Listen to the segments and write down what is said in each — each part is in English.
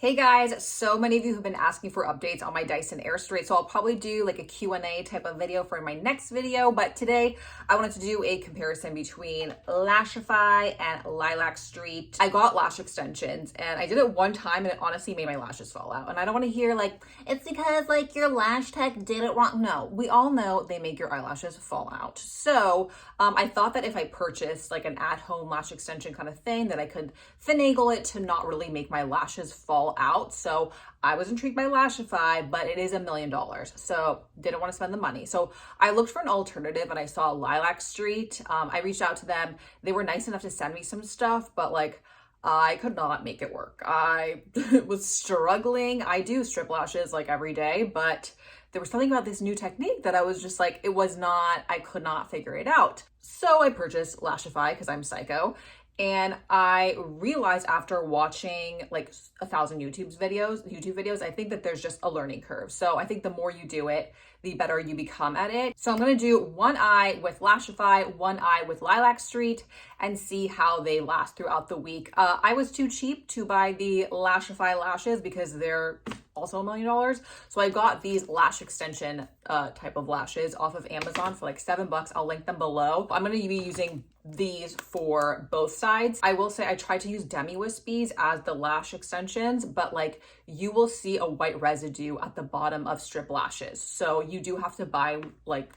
Hey guys, so many of you have been asking for updates on my Dyson Airstrait, so I'll probably do like a Q&A type of video for my next video, but today I wanted to do a comparison between Lashify and Lilac Street. I got lash extensions and I did it one time and it honestly made my lashes fall out. And I don't want to hear like, it's because like your lash tech did it wrong. No, we all know they make your eyelashes fall out. So I thought that if I purchased like an at-home lash extension kind of thing that I could finagle it to not really make my lashes fall out. So I was intrigued by Lashify, but it is $1 million. So didn't want to spend the money. So I looked for an alternative and I saw Lilac Street. I reached out to them. They were nice enough to send me some stuff, but like I could not make it work. I was struggling. I do strip lashes like every day, but there was something about this new technique that I was just like, I could not figure it out. So I purchased Lashify because I'm psycho. And I realized after watching like 1,000 YouTube videos, I think that there's just a learning curve. So I think the more you do it, the better you become at it. So I'm gonna do one eye with Lashify, one eye with Lilac Street, and see how they last throughout the week. I was too cheap to buy the Lashify lashes because they're also $1 million. So I got these lash extension type of lashes off of Amazon for like $7. I'll link them below. I'm gonna be using these for both sides. I will say I tried to use demi wispies as the lash extensions, but like you will see a white residue at the bottom of strip lashes. So you do have to buy like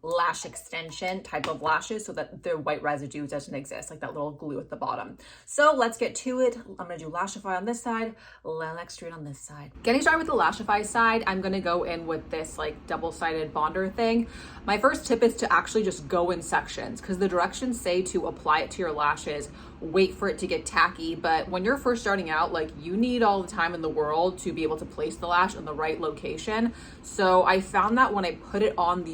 lash extension type of lashes so that the white residue doesn't exist, like that little glue at the bottom. So let's get to it. I'm gonna do Lashify on this side, Lilac Street on this side. Getting started with the Lashify side, I'm gonna go in with this like double-sided bonder thing. My first tip is to actually just go in sections because the directions say to apply it to your lashes, wait for it to get tacky, but when you're first starting out, like you need all the time in the world to be able to place the lash in the right location. So I found that when I put it on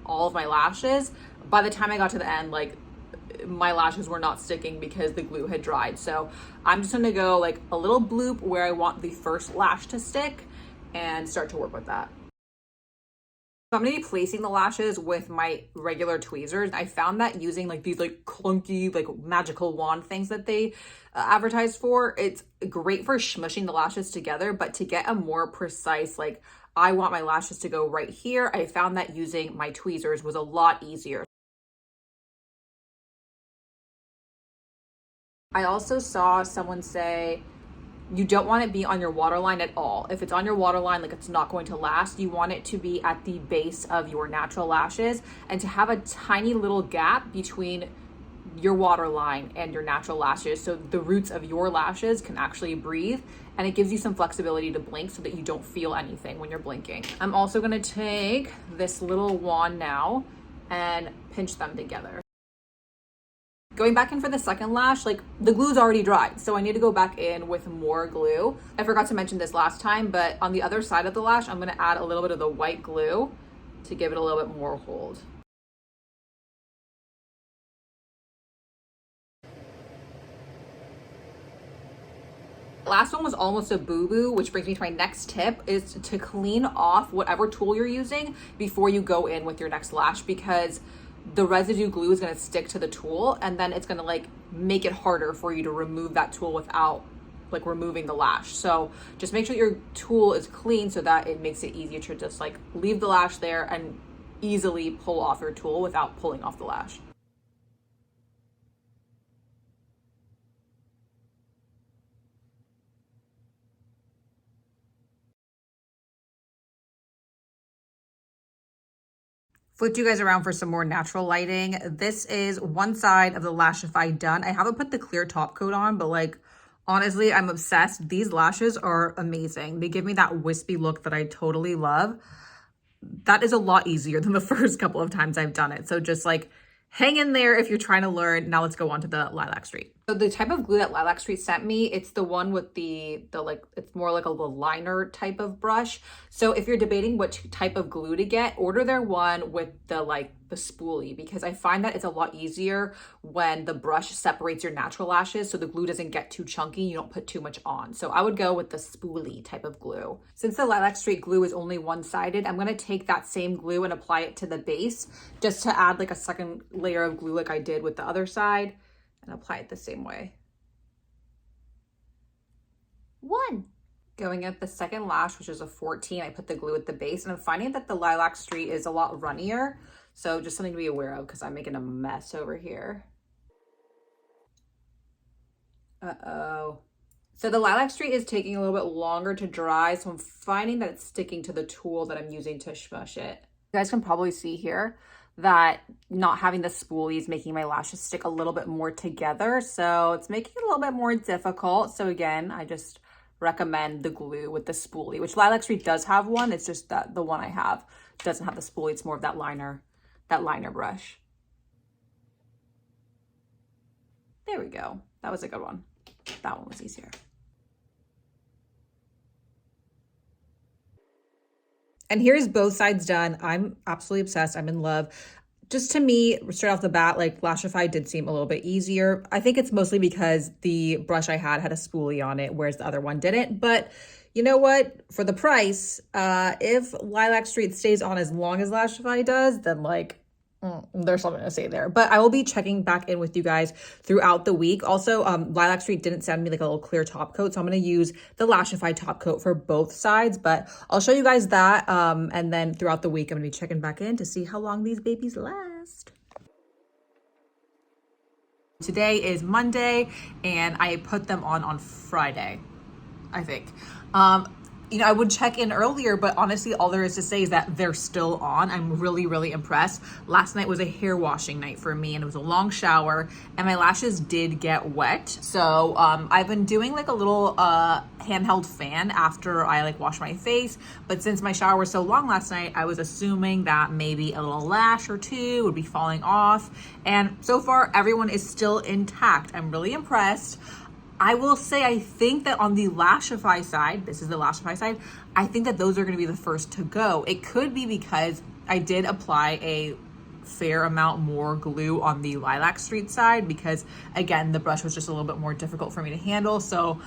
all of my lashes, by the time I got to the end, like my lashes were not sticking because the glue had dried. So I'm just gonna go like a little bloop where I want the first lash to stick and start to work with that. I'm gonna be placing the lashes with my regular tweezers. I found that using like these like clunky like magical wand things that they advertise for, it's great for smushing the lashes together, but to get a more precise like I want my lashes to go right here, I found that using my tweezers was a lot easier. I also saw someone say you don't want it to be on your waterline at all. If it's on your waterline, like it's not going to last. You want it to be at the base of your natural lashes and to have a tiny little gap between your waterline and your natural lashes so the roots of your lashes can actually breathe, and it gives you some flexibility to blink so that you don't feel anything when you're blinking. I'm also gonna take this little wand now and pinch them together. Going back in for the second lash, like the glue's already dried, so I need to go back in with more glue. I forgot to mention this last time, but on the other side of the lash, I'm gonna add a little bit of the white glue to give it a little bit more hold. Last one was almost a boo-boo, which brings me to my next tip is to clean off whatever tool you're using before you go in with your next lash, because the residue glue is going to stick to the tool and then it's going to like make it harder for you to remove that tool without like removing the lash. So just make sure your tool is clean so that it makes it easier to just like leave the lash there and easily pull off your tool without pulling off the lash. Flipped you guys around for some more natural lighting. This is one side of the Lashify done. I haven't put the clear top coat on, but like, honestly, I'm obsessed. These lashes are amazing. They give me that wispy look that I totally love. That is a lot easier than the first couple of times I've done it. So just like hang in there if you're trying to learn. Now let's go on to the Lilac Street. So the type of glue that Lilac Street sent me, it's the one with the like, it's more like a liner type of brush. So if you're debating what type of glue to get, order their one with the like the spoolie, because I find that it's a lot easier when the brush separates your natural lashes so the glue doesn't get too chunky, you don't put too much on. So I would go with the spoolie type of glue. Since the Lilac Street glue is only one-sided, I'm gonna take that same glue and apply it to the base just to add like a second layer of glue like I did with the other side, and apply it the same way. 1, Going at the second lash, which is a 14, I put the glue at the base, and I'm finding that the Lilac Street is a lot runnier. So just something to be aware of because I'm making a mess over here. Uh-oh. So the Lilac Street is taking a little bit longer to dry, so I'm finding that it's sticking to the tool that I'm using to smush it. You guys can probably see here that not having the spoolie is making my lashes stick a little bit more together, so it's making it a little bit more difficult. So again, I just recommend the glue with the spoolie, which Lilac Street does have one. It's just that the one I have doesn't have the spoolie. It's more of that liner brush. There we go. That was a good one. That one was easier. And here's both sides done. I'm absolutely obsessed. I'm in love. Just to me, straight off the bat, like Lashify did seem a little bit easier. I think it's mostly because the brush I had a spoolie on it, whereas the other one didn't. But you know what? For the price, if Lilac Street stays on as long as Lashify does, then like, there's something to say there. But I will be checking back in with you guys throughout the week. Also, Lilac Street didn't send me like a little clear top coat, so I'm going to use the Lashify top coat for both sides, but I'll show you guys that. And then throughout the week, I'm going to be checking back in to see how long these babies last. Today is Monday, and I put them on Friday, I think. You know, I would check in earlier, but honestly, all there is to say is that they're still on. I'm really, really impressed. Last night was a hair washing night for me, and it was a long shower, and my lashes did get wet. So I've been doing like a little handheld fan after I like wash my face. But since my shower was so long last night, I was assuming that maybe a little lash or two would be falling off. And so far, everyone is still intact. I'm really impressed. I will say, I think that on the Lashify side, this is the Lashify side, I think that those are going to be the first to go. It could be because I did apply a fair amount more glue on the Lilac Street side because, again, the brush was just a little bit more difficult for me to handle. So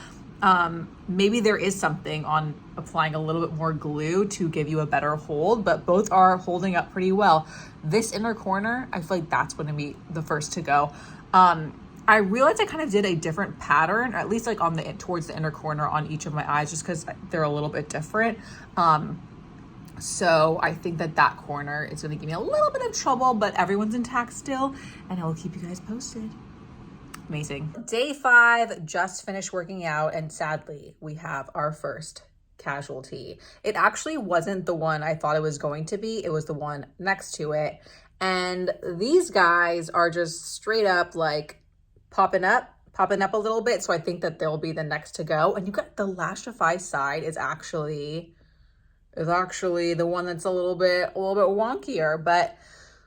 maybe there is something on applying a little bit more glue to give you a better hold, but both are holding up pretty well. This inner corner, I feel like that's going to be the first to go. I realized I kind of did a different pattern, or at least like on the towards the inner corner on each of my eyes, just because they're a little bit different. So I think that corner is going to give me a little bit of trouble, but everyone's intact still, and I will keep you guys posted. Amazing. Day 5, just finished working out, and sadly, we have our first casualty. It actually wasn't the one I thought it was going to be. It was the one next to it. And these guys are just straight up like popping up a little bit. So I think that they'll be the next to go. And you got the Lashify side is actually the one that's a little bit wonkier, but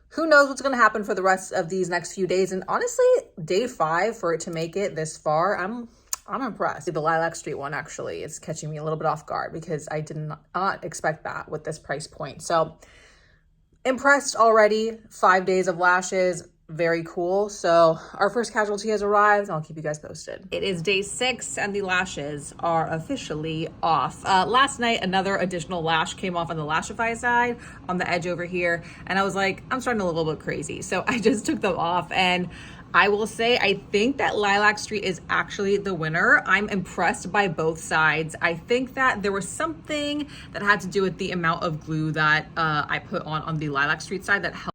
who knows what's going to happen for the rest of these next few days. And honestly, day 5 for it to make it this far, I'm impressed. The Lilac Street one actually is catching me a little bit off guard because I did not expect that with this price point. So impressed already. 5 days of lashes. Very cool. So our first casualty has arrived, and I'll keep you guys posted. It is day 6 and the lashes are officially off. Last night, another additional lash came off on the Lashify side on the edge over here. And I was like, I'm starting a little bit crazy. So I just took them off, and I will say, I think that Lilac Street is actually the winner. I'm impressed by both sides. I think that there was something that had to do with the amount of glue that I put on the Lilac Street side that helped